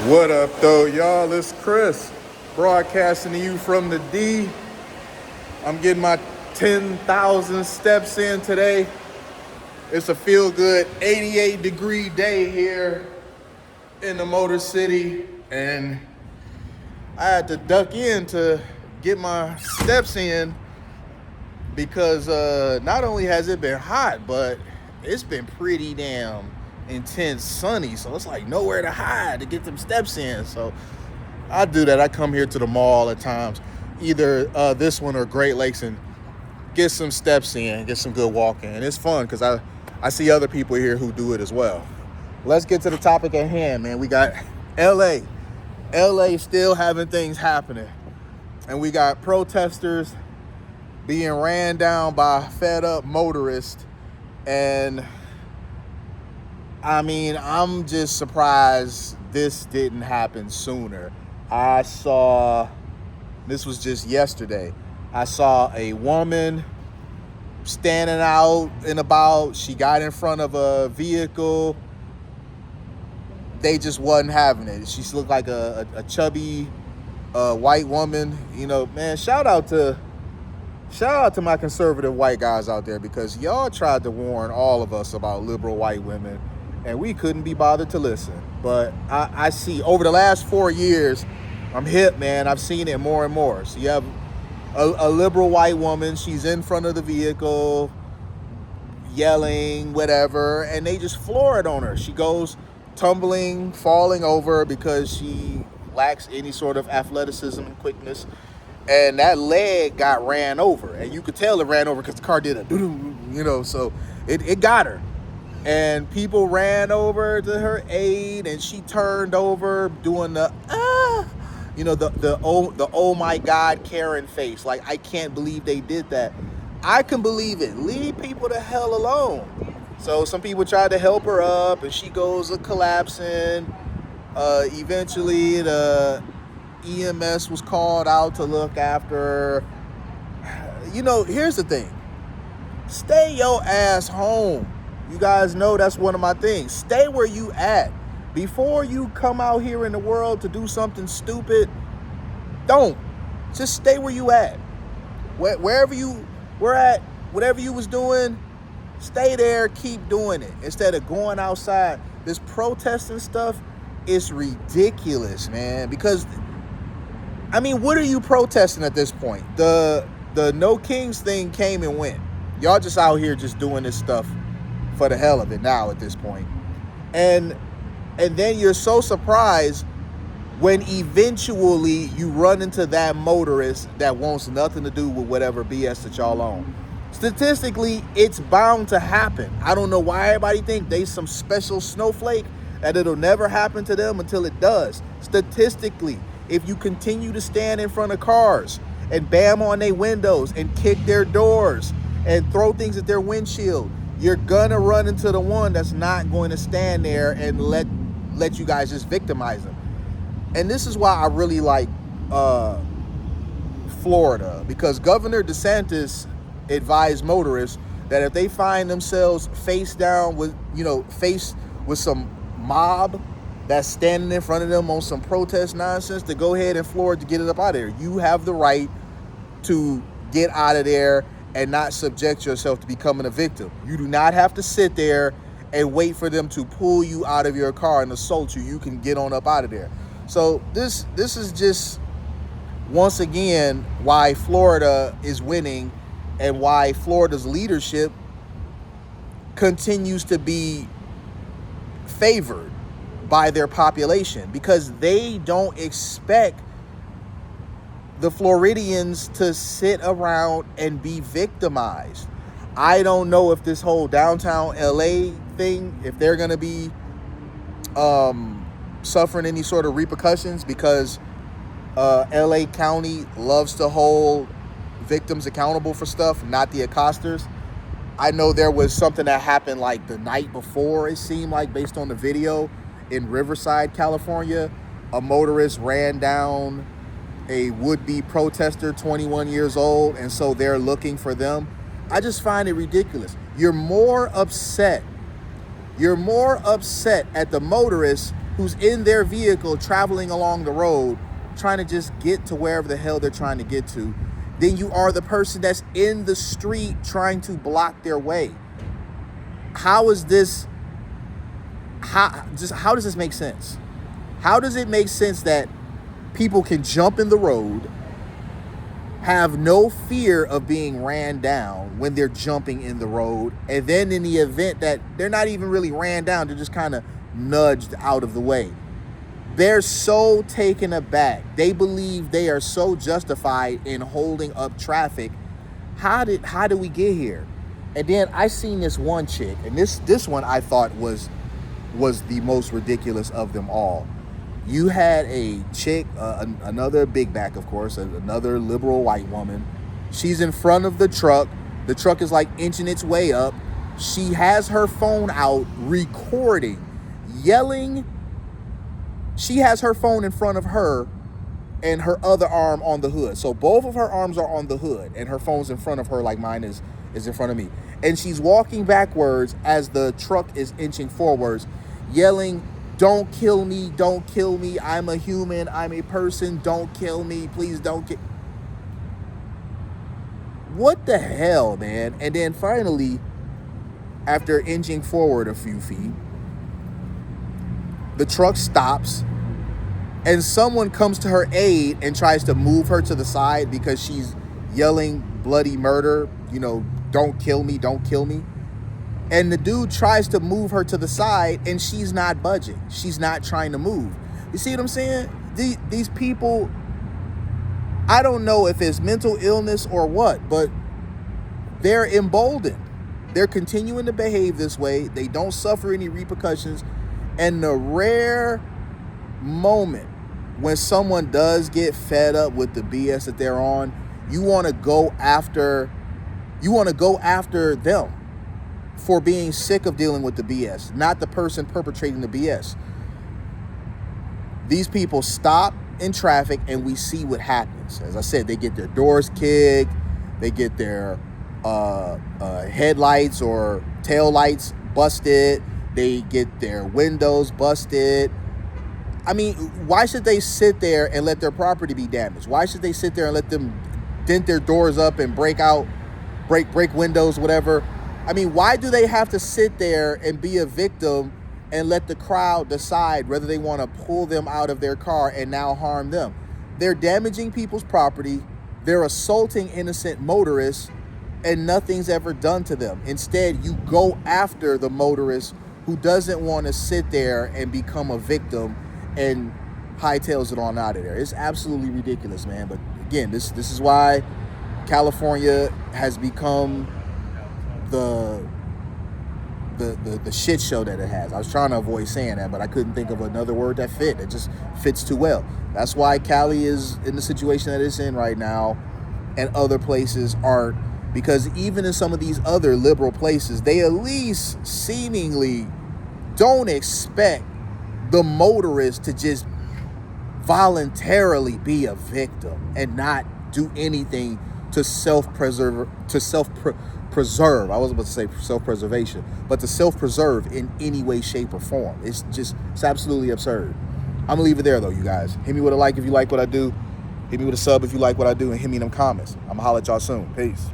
What up, though, y'all? It's Chris, broadcasting to you from the D. I'm getting my 10,000 steps in today. It's a feel-good 88-degree day here in the Motor City, and I had to duck in to get my steps in because not only has it been hot, but it's been pretty damn intense sunny, so it's like nowhere to hide to get them steps in. So I do that. I come here to the mall at times, either this one or Great Lakes, and get some steps in, get some good walking. And it's fun because I see other people here who do it as well. Let's get to the topic at hand, man. We got LA still having things happening, and we got protesters being ran down by fed up motorists. And I mean, I'm just surprised this didn't happen sooner. This was just yesterday, I saw a woman standing out and about. She got in front of a vehicle. They just wasn't having it. She looked like a chubby white woman. You know, man, shout out to my conservative white guys out there, because y'all tried to warn all of us about liberal white women, and we couldn't be bothered to listen. But I see over the last 4 years, I'm hip, man. I've seen it more and more. So you have a liberal white woman. She's in front of the vehicle, yelling, whatever, and they just floor it on her. She goes tumbling, falling over because she lacks any sort of athleticism and quickness. And that leg got ran over. And you could tell it ran over because the car did a doo-doo, you know, so it got her. And people ran over to her aid, and she turned over doing the the oh my God Karen face. Like, I can't believe they did that. I can believe it. Leave people the hell alone. So some people tried to help her up, and she goes collapsing. Eventually the EMS was called out to look after her. You know, here's the thing. Stay your ass home. You guys know that's one of my things. Stay where you at. Before you come out here in the world to do something stupid, don't. Just stay where you at. Wherever you were at, whatever you was doing, stay there, keep doing it. Instead of going outside. This protesting stuff is ridiculous, man. Because, I mean, what are you protesting at this point? The No Kings thing came and went. Y'all just out here just doing this stuff for the hell of it now at this point. And then you're so surprised when eventually you run into that motorist that wants nothing to do with whatever BS that y'all own. Statistically, it's bound to happen. I don't know why everybody think they some special snowflake, that it'll never happen to them until it does. Statistically, if you continue to stand in front of cars and bam on their windows and kick their doors and throw things at their windshield, you're gonna run into the one that's not going to stand there and let you guys just victimize them. And this is why I really like Florida, because Governor DeSantis advised motorists that if they find themselves faced with some mob that's standing in front of them on some protest nonsense, to go ahead and floor it, to get it up out of there. You have the right to get out of there and not subject yourself to becoming a victim. You do not have to sit there and wait for them to pull you out of your car and assault you. You can get on up out of there. So this is just, once again, why Florida is winning and why Florida's leadership continues to be favored by their population, because they don't expect the Floridians to sit around and be victimized. I don't know if this whole downtown LA thing, if they're going to be suffering any sort of repercussions, because LA County loves to hold victims accountable for stuff, not the accosters. I know there was something that happened like the night before, it seemed like, based on the video, in Riverside, California. A motorist ran down a would-be protester, 21 years old, and so they're looking for them. I just find it ridiculous. You're more upset at the motorist who's in their vehicle traveling along the road trying to just get to wherever the hell they're trying to get to than you are the person that's in the street trying to block their way. How is this, how does this make sense? How does it make sense that people can jump in the road, have no fear of being ran down when they're jumping in the road, and then in the event that they're not even really ran down, they're just kind of nudged out of the way, they're so taken aback. They believe they are so justified in holding up traffic. How did we get here? And then I seen this one chick, and this one I thought was the most ridiculous of them all. You had a chick, another big back, of course, another liberal white woman. She's in front of the truck. The truck is like inching its way up. She has her phone out, recording, yelling. She has her phone in front of her and her other arm on the hood. So both of her arms are on the hood and her phone's in front of her like mine is in front of me. And she's walking backwards as the truck is inching forwards, yelling, "Don't kill me, don't kill me. I'm a human, I'm a person. Don't kill me, please don't kill." What the hell, man? And then finally, after inching forward a few feet, the truck stops and someone comes to her aid and tries to move her to the side because she's yelling bloody murder, "Don't kill me, don't kill me." And the dude tries to move her to the side and she's not budging. She's not trying to move. You see what I'm saying? These people, I don't know if it's mental illness or what, but they're emboldened. They're continuing to behave this way. They don't suffer any repercussions. And the rare moment when someone does get fed up with the BS that they're on, you want to go after them for being sick of dealing with the BS, not the person perpetrating the BS. These people stop in traffic and we see what happens. As I said, they get their doors kicked, they get their headlights or tail lights busted, they get their windows busted. I mean, why should they sit there and let their property be damaged? Why should they sit there and let them dent their doors up and break windows, whatever? I mean, why do they have to sit there and be a victim and let the crowd decide whether they want to pull them out of their car and now harm them? They're damaging people's property. They're assaulting innocent motorists, and nothing's ever done to them. Instead, you go after the motorist who doesn't want to sit there and become a victim and hightails it on out of there. It's absolutely ridiculous, man. But again, this is why California has become the shit show that it has. I was trying to avoid saying that, but I couldn't think of another word that fit. It just fits too well. That's why Cali is in the situation that it's in right now, and other places aren't. Because even in some of these other liberal places, they at least seemingly don't expect the motorist to just voluntarily be a victim and not do anything to self-preserve. I wasn't about to say self-preservation, but to self-preserve in any way, shape, or form. It's absolutely absurd. I'm gonna leave it there though, you guys. Hit me with a like if you like what I do. Hit me with a sub if you like what I do, and hit me in them comments. I'm gonna holler at y'all soon. Peace.